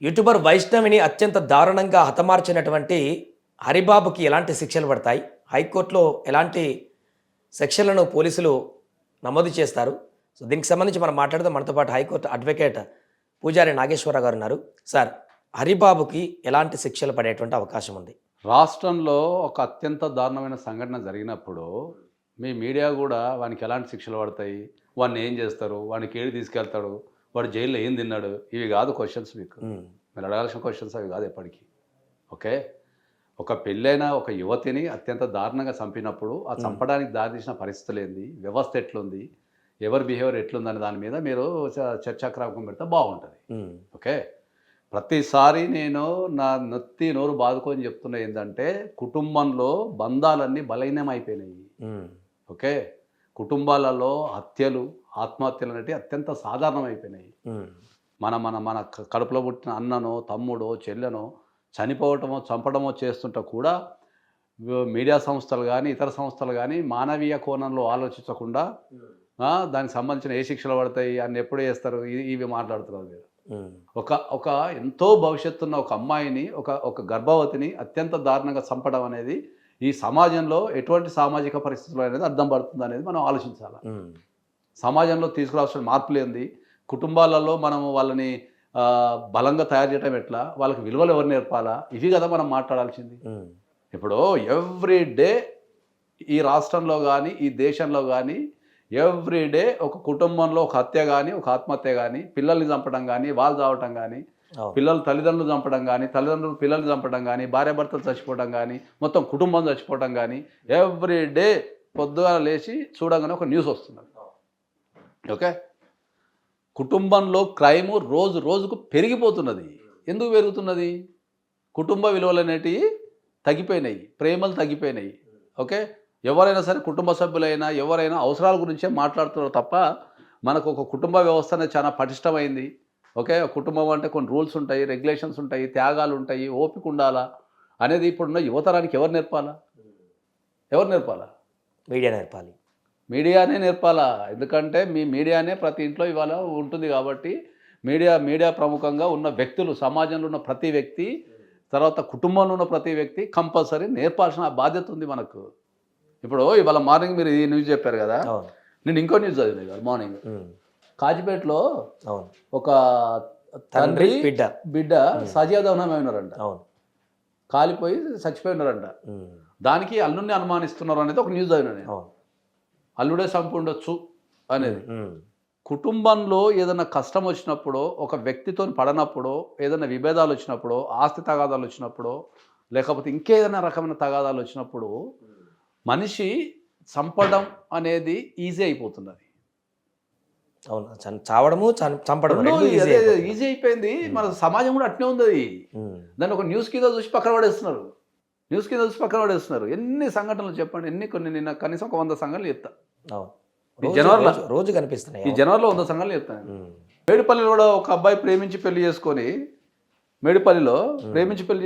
YouTuber వైష్ణవిని అత్యంత దారుణంగా హతమార్చినటువంటి హరిబాబుకి ఎలాంటి శిక్షలు పడతాయి? హైకోర్టులో ఎలాంటి సెక్షన్లను పోలీసులు నమోదు చేస్తారు? సో దీనికి సంబంధించి మనం మాట్లాడదాం. మనతో పాటు హైకోర్టు అడ్వకేట్ పూజారి నాగేశ్వరరావు గారు ఉన్నారు. సార్, హరిబాబుకి ఎలాంటి శిక్షలు పడేటువంటి అవకాశం ఉంది? రాష్ట్రంలో ఒక అత్యంత దారుణమైన సంఘటన జరిగినప్పుడు మీ మీడియా కూడా వానికి ఎలాంటి శిక్షలు పడతాయి, వాడిని ఏం చేస్తారు, వాడికి ఏడు తీసుకెళ్తాడు, వాడు జైల్లో ఏం తిన్నాడు, ఇవి కాదు క్వశ్చన్స్. మీరు అడగాల్సిన క్వశ్చన్స్ అవి కాదు ఎప్పటికీ. ఓకే, ఒక పెళ్ళైన ఒక యువతిని అత్యంత దారుణంగా చంపినప్పుడు ఆ చంపడానికి దారితీసిన పరిస్థితులు ఏంది, వ్యవస్థ ఎట్లుంది, ఎవరి బిహేవియర్ ఎట్లుందనే దాని మీద మీరు చర్చాక్రామకం పెడితే బాగుంటుంది. ఓకే, ప్రతిసారి నేను నా నోరు బాదుకొని చెప్తున్నా ఏంటంటే కుటుంబంలో బంధాలన్నీ బలహీనమైపోయినాయి. ఓకే, కుటుంబాలలో హత్యలు, ఆత్మహత్యలు అనేవి అత్యంత సాధారణమైపోయినాయి. మన మన మన కడుపులో పుట్టిన అన్ననో తమ్ముడో చెల్లెనో చనిపోవటమో చంపడమో చేస్తుంటే కూడా మీడియా సంస్థలు కానీ ఇతర సంస్థలు కానీ మానవీయ కోణంలో ఆలోచించకుండా దానికి సంబంధించిన ఏ శిక్షలు పడతాయి అని ఎప్పుడు చేస్తారు, ఇవి మాట్లాడుతున్నారు మీరు. ఒక ఎంతో భవిష్యత్తున్న ఒక అమ్మాయిని, ఒక గర్భవతిని అత్యంత దారుణంగా చంపడం అనేది ఈ సమాజంలో ఎటువంటి సామాజిక పరిస్థితులు అనేది అర్థం పడుతుంది అనేది మనం ఆలోచించాలి. సమాజంలో తీసుకురావాల్సిన మార్పులు ఏంది, కుటుంబాలలో మనము వాళ్ళని బలంగా తయారు చేయడం ఎట్లా, వాళ్ళకి విలువలు ఎవరు నేర్పాలా, ఇవి కదా మనం మాట్లాడాల్సింది. ఇప్పుడు ఎవ్రీ డే ఈ రాష్ట్రంలో కానీ ఈ దేశంలో కానీ ఎవ్రీ డే ఒక కుటుంబంలో ఒక హత్య కానీ ఒక ఆత్మహత్య కానీ, పిల్లల్ని చంపడం కానీ వాళ్ళు చావటం కానీ, పిల్లలు తల్లిదండ్రులు చంపడం కానీ, తల్లిదండ్రులు పిల్లల్ని చంపడం కానీ, భార్యాభర్తలు చచ్చిపోవడం కానీ, మొత్తం కుటుంబం చచ్చిపోవడం కానీ ఎవ్రీ డే పొద్దుగా లేచి చూడగానే ఒక న్యూస్ వస్తున్నది. ఓకే, కుటుంబంలో క్రైమ్ రోజు రోజుకు పెరిగిపోతున్నది. ఎందుకు పెరుగుతున్నది? కుటుంబ విలువలు అనేటివి తగ్గిపోయినాయి, ప్రేమలు తగ్గిపోయినాయి. ఓకే, ఎవరైనా సరే కుటుంబ సభ్యులైనా ఎవరైనా అవసరాల గురించే మాట్లాడుతున్నారు తప్ప మనకు ఒక కుటుంబ వ్యవస్థ అనేది చాలా పటిష్టమైంది. ఓకే, కుటుంబం అంటే కొన్ని రూల్స్ ఉంటాయి, రెగ్యులేషన్స్ ఉంటాయి, త్యాగాలు ఉంటాయి, ఓపిక ఉండాలా అనేది ఇప్పుడున్న యువతరానికి ఎవరు నేర్పాలా? మీడియా నేర్పాలి. మీడియానే నేర్పాలా. ఎందుకంటే మీ మీడియానే ప్రతి ఇంట్లో ఇవాళ ఉంటుంది కాబట్టి మీడియా ప్రముఖంగా ఉన్న వ్యక్తులు, సమాజంలో ఉన్న ప్రతి వ్యక్తి, తర్వాత కుటుంబంలో ఉన్న ప్రతి వ్యక్తి కంపల్సరీ నేర్పాల్సిన బాధ్యత ఉంది మనకు. ఇప్పుడు ఇవాళ మార్నింగ్ మీరు ఈ న్యూస్ చెప్పారు కదా, నేను ఇంకో న్యూస్ చదివింది కదా మార్నింగ్. కాజిపేటలో ఒక తండ్రి బిడ్డ సజీవదహనమైనారంట, కాలిపోయి చచ్చిపోయి ఉన్నారంట. దానికి అల్లుడిని అనుమానిస్తున్నారు అనేది ఒక న్యూస్ చదివినా నేను. అల్లుడే చంపు ఉండొచ్చు అనేది. కుటుంబంలో ఏదైనా కష్టం వచ్చినప్పుడు, ఒక వ్యక్తితో పడనప్పుడు, ఏదైనా విభేదాలు వచ్చినప్పుడు, ఆస్తి తగాదాలు వచ్చినప్పుడు, లేకపోతే ఇంకేదైనా రకమైన తగాదాలు వచ్చినప్పుడు మనిషి చంపడం అనేది ఈజీ అయిపోతున్నది. అవును, చావడము చంపడం ఈజీ అయిపోయింది. మన సమాజం కూడా అట్నే ఉంది. దాన్ని ఒక న్యూస్ కింద చూసి పక్కన పడేస్తున్నారు. ఎన్ని సంఘటనలు చెప్పండి, కొన్ని నిన్న కనీసం ఒక 100 సంఘటనలు చెప్తా. రోజు కనిపిస్తున్నాయి. ఈ జనవరిలో 100 సంఘటనలు చెప్తాను. మేడిపల్లిలో కూడా ఒక అబ్బాయి ప్రేమించి పెళ్లి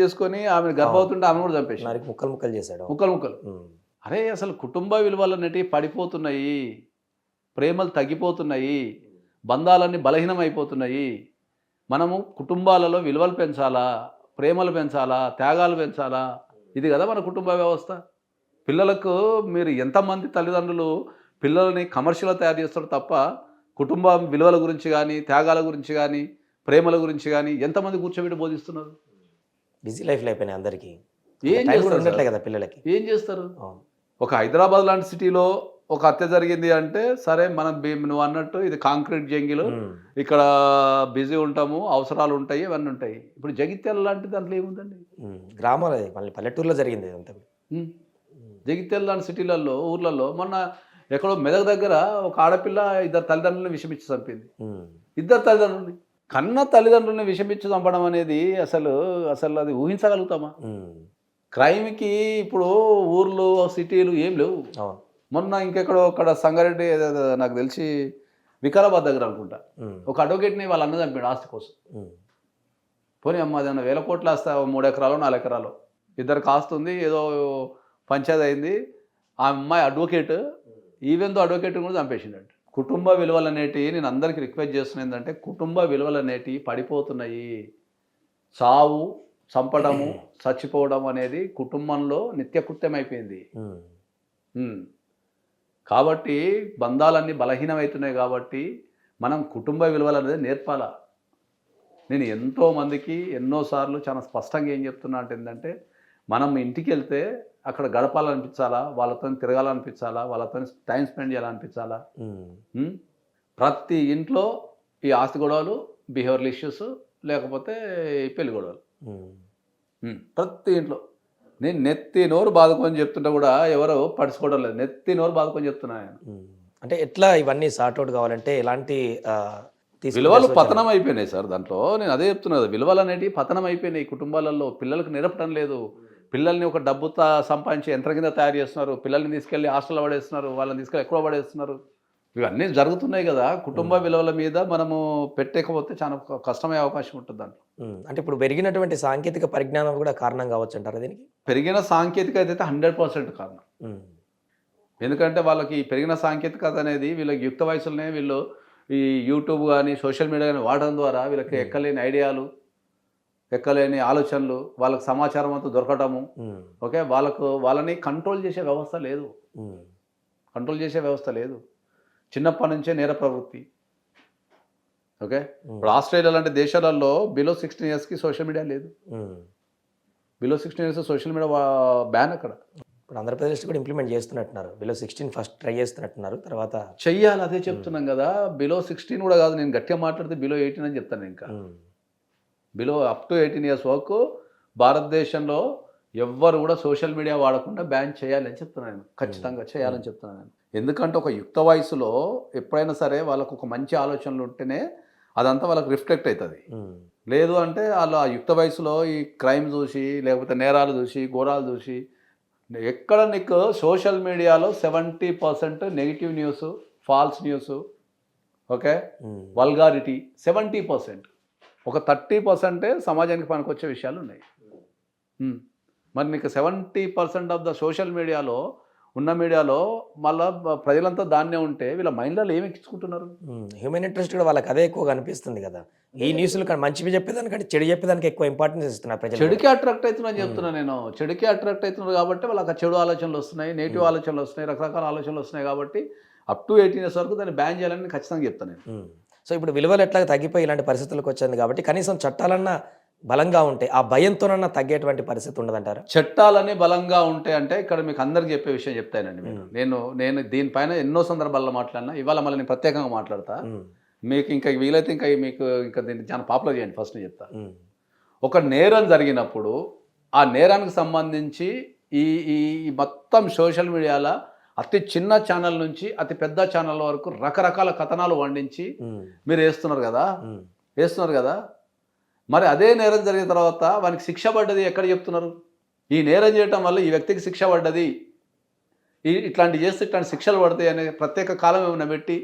చేసుకొని ఆమెను గర్భవతుంటే ఆమెను కూడా చంపేసి ముక్కలు చేశాడు. ముక్కలు. అరే, అసలు కుటుంబ విలువలు అనేటివి పడిపోతున్నాయి, ప్రేమలు తగ్గిపోతున్నాయి, బంధాలన్నీ బలహీనమైపోతున్నాయి. మనము కుటుంబాలలో విలువలు పెంచాలా, ప్రేమలు పెంచాలా, త్యాగాలు పెంచాలా. ఇది కదా మన కుటుంబ వ్యవస్థ. పిల్లలకు మీరు ఎంతమంది తల్లిదండ్రులు పిల్లల్ని కమర్షియల్గా తయారు చేస్తారు తప్ప కుటుంబ విలువల గురించి కానీ, త్యాగాల గురించి కానీ, ప్రేమల గురించి కానీ ఎంతమంది కూర్చోబెట్టి బోధిస్తున్నారు? బిజీ లైఫ్లో అయిపోయినాయి అందరికీ. కదా పిల్లలకి ఏం చేస్తారు? ఒక హైదరాబాద్ లాంటి సిటీలో ఒక హత్య జరిగింది అంటే సరే, మనం నువ్వు అన్నట్టు ఇది కాంక్రీట్ జంగిల్, ఇక్కడ బిజీ ఉంటాము, అవసరాలు ఉంటాయి, ఇవన్నీ ఉంటాయి. ఇప్పుడు జగిత్యాల లాంటి దాంట్లో ఏముందండి? గ్రామాలు, మళ్ళీ పల్లెటూరులో జరిగింది అంతా. జగిత్యాల లాంటి సిటీలలో, ఊర్లలో మొన్న ఎక్కడో మెదక్ దగ్గర ఒక ఆడపిల్ల 2 తల్లిదండ్రులను విషమిచ్చి చంపింది. 2 తల్లిదండ్రులని, కన్న తల్లిదండ్రులని విషమిచ్చి చంపడం అనేది అసలు అది ఊహించగలుగుతామా? క్రైమ్కి ఇప్పుడు ఊర్లు సిటీలు ఏం లేవు. మొన్న ఇంకెక్కడో అక్కడ సంగారెడ్డి, నాకు తెలిసి వికారాబాద్ దగ్గర అనుకుంటా, ఒక అడ్వకేట్ని వాళ్ళ అన్న చంపాడు ఆస్తి కోసం. పోనీ అమ్మ, అదేమన్నా 1000 కోట్ల ఆస్తి, 3 ఎకరాలు 4 ఎకరాలు, 2 ఆస్తుంది, ఏదో పంచాయతీ అయింది. ఆ అమ్మాయి అడ్వకేట్, ఈవెంతో అడ్వకేట్ కూడా చంపేసిండట. కుటుంబ విలువలు అనేటివి, నేను అందరికీ రిక్వెస్ట్ చేస్తున్నా ఏంటంటే, కుటుంబ విలువలు అనేటివి పడిపోతున్నాయి. చావు, చంపడము, చచ్చిపోవడం అనేది కుటుంబంలో నిత్యకృత్యం అయిపోయింది. కాబట్టి బంధాలన్నీ బలహీనమవుతున్నాయి. కాబట్టి మనం కుటుంబ విలువలు అనేది నేర్పాల. నేను ఎంతోమందికి ఎన్నోసార్లు చాలా స్పష్టంగా ఏం చెప్తున్నా అంటే ఏంటంటే, మనం ఇంటికి వెళ్తే అక్కడ గడపాలనిపించాలా, వాళ్ళతో తిరగాలనిపించాలా, వాళ్ళతో టైం స్పెండ్ చేయాలనిపించాలా. ప్రతి ఇంట్లో ఈ ఆస్తి గొడవలు, బిహేవియరల్ ఇష్యూస్, లేకపోతే పెళ్లి గొడవలు. ప్రతి ఇంట్లో నేను నెత్తి నోరు బాదుకొని చెప్తుంటే కూడా ఎవరు పడుచుకోవడం లేదు. నెత్తి నోరు బాదుకొని చెప్తున్నా నేను. అంటే ఎట్లా ఇవన్నీ సార్ట్అవుట్ కావాలంటే ఎలాంటి విలువలు పతనం అయిపోయినాయి సార్. దాంట్లో నేను అదే చెప్తున్నా కదా, విలువలు అనేటివి పతనం అయిపోయినాయి కుటుంబాలలో. పిల్లలకు నేర్పడం లేదు. పిల్లల్ని ఒక డబ్బుతో సంపాదించి యంత్రం కింద తయారు చేస్తున్నారు. పిల్లల్ని తీసుకెళ్ళి హాస్టల్లో పడేస్తున్నారు, వాళ్ళని తీసుకెళ్ళి ఎక్కువ పడేస్తున్నారు. ఇవన్నీ జరుగుతున్నాయి కదా. కుటుంబ విలువల మీద మనము పెట్టకపోతే చాలా కష్టమయ్యే అవకాశం ఉంటుంది దాంట్లో. అంటే ఇప్పుడు పెరిగినటువంటి సాంకేతిక పరిజ్ఞానం కూడా కారణం కావచ్చు అంటారా దీనికి? పెరిగిన సాంకేతికత అయితే 100% కారణం. ఎందుకంటే వాళ్ళకి పెరిగిన సాంకేతికత అనేది వీళ్ళకి యుక్త వయసులోనే వీళ్ళు ఈ యూట్యూబ్ కానీ సోషల్ మీడియా కానీ వాడడం ద్వారా వీళ్ళకి ఎక్కలేని ఐడియాలు, ఎక్కలేని ఆలోచనలు, వాళ్ళకి సమాచారం అంతా దొరకటము. ఓకే, వాళ్ళని కంట్రోల్ చేసే వ్యవస్థ లేదు. కంట్రోల్ చేసే వ్యవస్థ లేదు. చిన్నప్పటి నుంచే నేర ప్రవృత్తి. ఓకే, ఇప్పుడు ఆస్ట్రేలియా లాంటి దేశాలలో బిలో 16 yearsకి సోషల్ మీడియా లేదు. Below 16 years social media ban అక్కడ. ఇప్పుడు ఆంధ్రప్రదేశ్ కూడా ఇంప్లిమెంట్ చేస్తున్నట్టున్నారు. బిలో 16 ఫస్ట్ ట్రై చేస్తున్నట్టున్నారు, తర్వాత చెయ్యాలి. అదే చెప్తున్నాం కదా, బిలో 16 కూడా కాదు, నేను గట్టిగా మాట్లాడితే బిలో 18 అని చెప్తాను. ఇంకా బిలో అప్ టు 18 years వరకు భారతదేశంలో ఎవ్వరు కూడా సోషల్ మీడియా వాడకుండా బ్యాన్ చేయాలని చెప్తున్నాను. ఖచ్చితంగా చేయాలని చెప్తున్నాను. ఎందుకంటే ఒక యుక్త వయసులో ఎప్పుడైనా సరే వాళ్ళకు ఒక మంచి ఆలోచనలు ఉంటేనే అదంతా వాళ్ళకి రిఫ్లెక్ట్ అవుతుంది. లేదు అంటే వాళ్ళు ఆ యుక్త వయసులో ఈ క్రైమ్ చూసి, లేకపోతే నేరాలు చూసి, ఘోరాలు చూసి, ఎక్కడ నీకు సోషల్ మీడియాలో 70% negative news, false news, okay, vulgarity 70%. ఒక 30% సమాజానికి పనికొచ్చే విషయాలు ఉన్నాయి. మరి నీకు 70% ఆఫ్ ద సోషల్ మీడియాలో ఉన్న మీడియాలో మళ్ళీ ప్రజలంతా దాన్నే ఉంటే వీళ్ళ మైండ్లలో ఏమి ఎక్కించుకుంటున్నారు? హ్యూమన్ ఇంట్రెస్ట్ కూడా వాళ్ళకి అదే ఎక్కువగా అనిపిస్తుంది కదా. ఈ న్యూస్లు కానీ మంచివి చెప్పేదానికంటే చెడు చెప్పేదానికి ఎక్కువ ఇంపార్టెన్స్ ఇస్తున్నారు ప్రజలు. చెడుకే అట్రాక్ట్ అవుతున్నారని చెప్తున్నా నేను. చెడుకే అట్రాక్ట్ అవుతున్నారు కాబట్టి వాళ్ళకి చెడు ఆలోచనలు వస్తున్నాయి, నెగిటివ్ ఆలోచనలు వస్తున్నాయి, రకరకాల ఆలోచనలు వస్తున్నాయి. కాబట్టి అప్ టు 18 years వరకు దాన్ని బ్యాన్ చేయాలని నేను ఖచ్చితంగా చెప్తాను నేను. సో ఇప్పుడు విలువలు ఎట్లా తగ్గిపోయి ఇలాంటి పరిస్థితులకు వచ్చింది కాబట్టి కనీసం చట్టాలన్నా బలంగా ఉంటే ఆ భయంతోనన్నా తగ్గేటువంటి పరిస్థితి ఉండదంటారా? చట్టాలన్నీ బలంగా ఉంటే అంటే ఇక్కడ మీకు అందరికి చెప్పే విషయం చెప్తానండి. నేను దీనిపైన ఎన్నో సందర్భాల్లో మాట్లాడినా, ఇవాళ మళ్ళీ నేను ప్రత్యేకంగా మాట్లాడతా. మీకు ఇంకా వీలైతే ఇంకా దీన్ని చాలా పాపులర్ చేయండి. ఫస్ట్ నేను చెప్తా, ఒక నేరం జరిగినప్పుడు ఆ నేరానికి సంబంధించి ఈ మొత్తం సోషల్ మీడియాలో అతి చిన్న ఛానల్ నుంచి అతి పెద్ద ఛానల్ వరకు రకరకాల కథనాలు వండించి మీరు వేస్తున్నారు కదా. మరి అదే నేరం జరిగిన తర్వాత వానికి శిక్ష పడ్డది ఎక్కడ చెప్తున్నారు? ఈ నేరం చేయటం వల్ల ఈ వ్యక్తికి శిక్ష పడ్డది, ఇట్లాంటి చేస్తే ఇట్లాంటి శిక్షలు పడతాయి అనే ప్రత్యేక కాలం ఏమైనా పెట్టి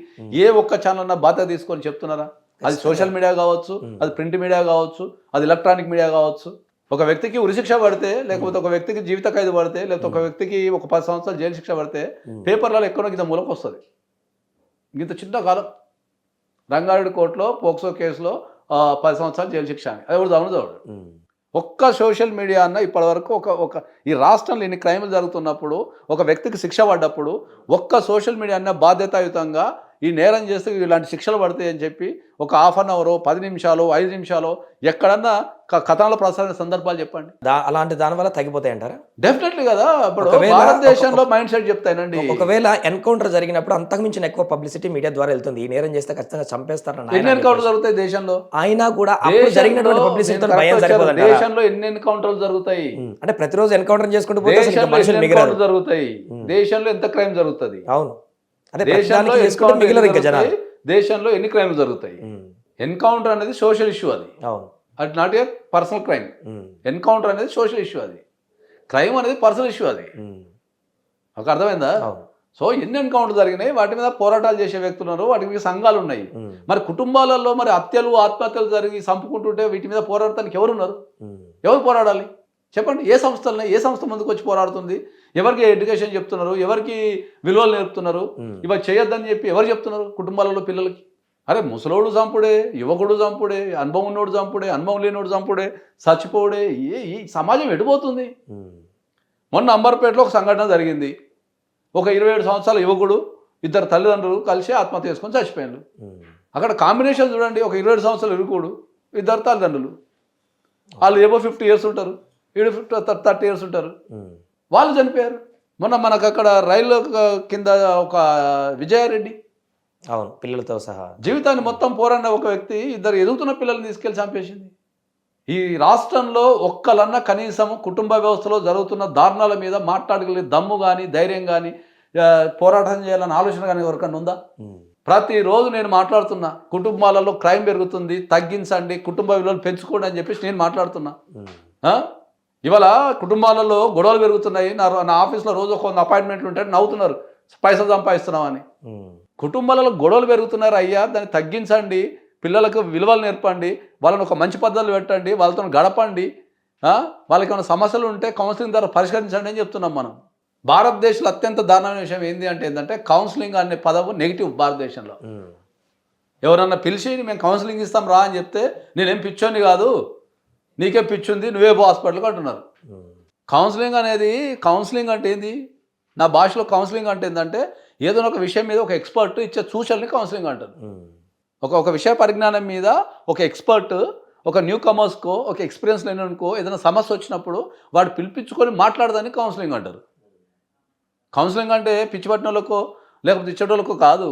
ఏ ఒక్క ఛానల్ అన్నా బాధ్యత తీసుకొని చెప్తున్నారా? అది సోషల్ మీడియా కావచ్చు, అది ప్రింట్ మీడియా కావచ్చు, అది ఎలక్ట్రానిక్ మీడియా కావచ్చు. ఒక వ్యక్తికి ఉరిశిక్ష పడితే, లేకపోతే ఒక వ్యక్తికి జీవిత ఖైదు పడితే, లేకపోతే ఒక వ్యక్తికి ఒక 10 సంవత్సరాలు జైలు శిక్ష పడితే పేపర్లలో ఎక్కడో ఇంత మూలకు వస్తుంది. ఇంత చిన్న కాలం రంగారెడ్డి కోర్టులో పోక్సో కేసులో 10 సంవత్సరాలు జైలు శిక్ష అని అది కూడా చదవడు. ఒక్క సోషల్ మీడియా అన్న ఇప్పటివరకు ఒక ఈ రాష్ట్రంలో ఇన్ని క్రైమ్లు జరుగుతున్నప్పుడు ఒక వ్యక్తికి శిక్ష పడ్డప్పుడు ఒక్క సోషల్ మీడియా అన్న బాధ్యతాయుతంగా ఈ నేరం చేస్తే ఇలాంటి శిక్షలు పడతాయి అని చెప్పి ఒక ½ an hour, 10 నిమిషాలు, 5 నిమిషాలు ఎక్కడన్నా కథనాల ప్రసార సందర్భాలు చెప్పండి. అలాంటి దానివల్ల తగ్గిపోతాయి అంటారా? డెఫినెట్లీ కదా. ఇప్పుడు భారతదేశంలో మైండ్ సెట్ చెప్తానండి. ఒకవేళ ఎన్కౌంటర్ జరిగినప్పుడు అంతకుమించిన ఎక్కువ పబ్లిసిటీ మీడియా ద్వారా వెళ్తుంది. ఈ నేరం చేస్తే ఖచ్చితంగా చంపేస్తారని ఎన్ని ఎన్కౌంటర్ జరుగుతాయి దేశంలో? అయినా కూడా జరిగినటువంటి పబ్లిసిటీతో భయం సరిపోదండి. దేశంలో ఎన్ని ఎన్కౌంటర్లు జరుగుతాయి? అంటే ప్రతిరోజు ఎన్కౌంటర్ చేసుకుంటూ పోతే జరుగుతాయి. దేశంలో ఎంత క్రైమ్ జరుగుతుంది? అవును, దేశంలో ఎన్ని క్రైమ్లు జరుగుతాయి? ఎన్కౌంటర్ అనేది సోషల్ ఇష్యూ, అది not a personal crime. Encounter అనేది సోషల్ ఇష్యూ, అది క్రైమ్ అనేది పర్సనల్ ఇష్యూ. అది ఒక అర్థమైందా? సో ఎన్ని ఎన్కౌంటర్ జరిగినాయి, వాటి మీద పోరాటాలు చేసే వ్యక్తులు ఉన్నారు, వాటి మీద సంఘాలు ఉన్నాయి. మరి కుటుంబాలలో మరి హత్యలు, ఆత్మహత్యలు జరిగి చంపుకుంటుంటే వీటి మీద పోరాడటానికి ఎవరున్నారు? ఎవరు పోరాడాలి చెప్పండి? ఏ సంస్థ ముందుకు వచ్చి పోరాడుతుంది? ఎవరికి ఎడ్యుకేషన్ చెప్తున్నారు? ఎవరికి విలువలు నేర్పుతున్నారు? ఇవి చేయొద్దని చెప్పి ఎవరు చెప్తున్నారు కుటుంబాలలో పిల్లలకి? అరే ముసలోడు చంపుడే, యువకుడు చంపుడే, అనుభవం ఉన్నోడు చంపుడే, అనుభవం లేనోడు చంపుడే, చచ్చిపోవుడే. ఈ సమాజం ఎడిపోతుంది. మొన్న అంబర్పేటలో ఒక సంఘటన జరిగింది. ఒక 27 సంవత్సరాల యువకుడు, ఇద్దరు తల్లిదండ్రులు కలిసి ఆత్మహత్య చేసుకొని చచ్చిపోయారు. అక్కడ కాంబినేషన్ చూడండి, ఒక 27 సంవత్సరాల యువకుడు, ఇద్దరు తల్లిదండ్రులు. వాళ్ళు ఏవో 50 ఇయర్స్ ఉంటారు, వీడు 30 ఇయర్స్ ఉంటారు. వాళ్ళు చనిపోయారు. మొన్న మనకు అక్కడ రైలు కింద ఒక విజయారెడ్డి, అవును, పిల్లలతో సహా జీవితాన్ని మొత్తం పోరాడిన ఒక వ్యక్తి ఇద్దరు ఎదుగుతున్న పిల్లల్ని తీసుకెళ్లి చంపేసింది. ఈ రాష్ట్రంలో ఒక్కలన్నా కనీసం కుటుంబ వ్యవస్థలో జరుగుతున్న దారుణాల మీద మాట్లాడగలిగే దమ్ము కానీ, ధైర్యం కానీ, పోరాటం చేయాలన్న ఆలోచన కానీ ఎవరికన్నా ఉందా? ప్రతిరోజు నేను మాట్లాడుతున్నా, కుటుంబాలలో క్రైమ్ పెరుగుతుంది, తగ్గించండి, కుటుంబ విలువలు పెంచుకోండి అని చెప్పేసి నేను మాట్లాడుతున్నా. ఇవాళ కుటుంబాలలో గొడవలు పెరుగుతున్నాయి. నా ఆఫీస్లో రోజు ఒక అపాయింట్మెంట్లు ఉంటాయి, నవ్వుతున్నారు, పైసలు సంపాదిస్తున్నామని. కుటుంబాలలో గొడవలు పెరుగుతున్నారు అయ్యా, దాన్ని తగ్గించండి, పిల్లలకు విలువలు నేర్పండి, వాళ్ళని ఒక మంచి పద్ధతులు పెట్టండి, వాళ్ళతో గడపండి, వాళ్ళకి ఏమైనా సమస్యలు ఉంటే కౌన్సిలింగ్ ద్వారా పరిష్కరించండి అని చెప్తున్నాం మనం. భారతదేశంలో అత్యంత దారుణమైన విషయం ఏంటంటే కౌన్సిలింగ్ అనే పదము నెగిటివ్. భారతదేశంలో ఎవరన్నా పిలిచి మేము కౌన్సిలింగ్ ఇస్తాం రా అని చెప్తే నేనేం పిచ్చోని కాదు, నీకే పిచ్చుంది, నువ్వే పో హాస్పిటల్కి అంటున్నారు. కౌన్సిలింగ్ అంటే ఏంది? నా భాషలో కౌన్సిలింగ్ అంటే ఏంటంటే ఏదైనా ఒక విషయం మీద ఒక ఎక్స్పర్ట్ ఇచ్చే సూచనని కౌన్సిలింగ్ అంటారు. ఒక విషయ పరిజ్ఞానం మీద ఒక ఎక్స్పర్ట్ ఒక న్యూ కమర్స్కో, ఒక ఎక్స్పీరియన్స్ లేనికో ఏదైనా సమస్య వచ్చినప్పుడు వాడు పిలిపించుకొని మాట్లాడదని కౌన్సిలింగ్ అంటారు. కౌన్సిలింగ్ అంటే పిచ్చి పట్టినోళ్ళకో లేకపోతే ఇచ్చేటోళ్ళకో కాదు.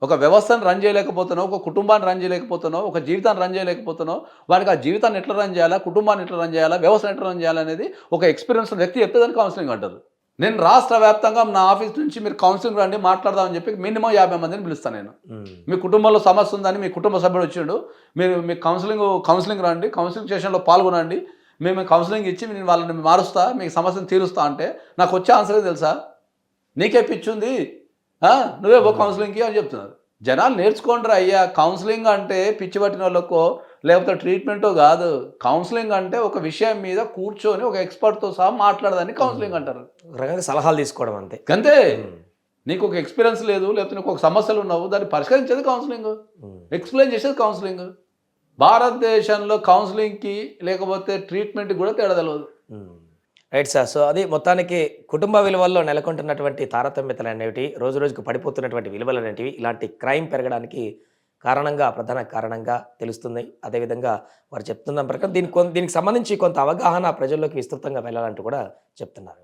ఒక వ్యవస్థను రన్ చేయలేకపోతున్నావు, ఒక కుటుంబాన్ని రన్ చేయలేకపోతున్నావు, ఒక జీవితాన్ని రన్ చేయలేకపోతున్నావు, వాడికి ఆ జీవితాన్ని ఎట్లా రన్ చేయాలా, కుటుంబాన్ని ఎట్లా రన్ చేయాలా, వ్యవస్థను ఎట్లా రన్ చేయాలనేది ఒక ఎక్స్పీరియన్స్ వ్యక్తి చెప్తేదని కౌన్సిలింగ్ అంటారు. నేను రాష్ట్ర వ్యాప్తంగా నా ఆఫీస్ నుంచి మీరు కౌన్సిలింగ్ రండి మాట్లాడదామని చెప్పి మినిమం 50 మందిని పిలుస్తాను నేను. మీ కుటుంబంలో సమస్య ఉందని మీ కుటుంబ సభ్యుడు వచ్చిండు, మీరు మీ కౌన్సిలింగ్ రండి, కౌన్సిలింగ్ సెషన్లో పాల్గొనండి, మేము కౌన్సిలింగ్ ఇచ్చి నేను వాళ్ళని మారుస్తా, మీకు సమస్యను తీరుస్తా అంటే నాకు వచ్చే ఆన్సర్ తెలుసా? నీకే పిచ్చుంది, నువ్వే పో కౌన్సిలింగ్కి అని చెప్తున్నారు. జనాలు నేర్చుకోండి అయ్యా. కౌన్సిలింగ్ అంటే పిచ్చి పట్టిన వాళ్ళకో లేకపోతే ట్రీట్మెంటో కాదు. కౌన్సిలింగ్ అంటే ఒక విషయం మీద కూర్చొని ఒక ఎక్స్పర్ట్తో సహా మాట్లాడదని కౌన్సిలింగ్ అంటారు. రకంగా సలహాలు తీసుకోవడం అంతే. అంతే. నీకు ఒక ఎక్స్పీరియన్స్ లేదు, లేకపోతే నీకు ఒక సమస్యలు ఉన్నావు, దాన్ని పరిష్కరించేది కౌన్సిలింగ్, ఎక్స్ప్లెయిన్ చేసేది కౌన్సిలింగ్. భారతదేశంలో కౌన్సిలింగ్కి లేకపోతే ట్రీట్మెంట్కి కూడా తేడా తెలియదు. Right sir. సో అది మొత్తానికి కుటుంబ విలువల్లో నెలకొంటున్నటువంటి తారతమ్యతలు అనేవి, రోజు రోజుకు పడిపోతున్నటువంటి విలువలు అనేటివి ఇలాంటి క్రైమ్ పెరగడానికి ప్రధాన కారణంగా తెలుస్తున్నాయి. అదేవిధంగా వారు చెప్తున్న ప్రకారం దీనికి సంబంధించి కొంత అవగాహన ప్రజల్లోకి విస్తృతంగా వెళ్ళాలంటూ కూడా చెప్తున్నారు.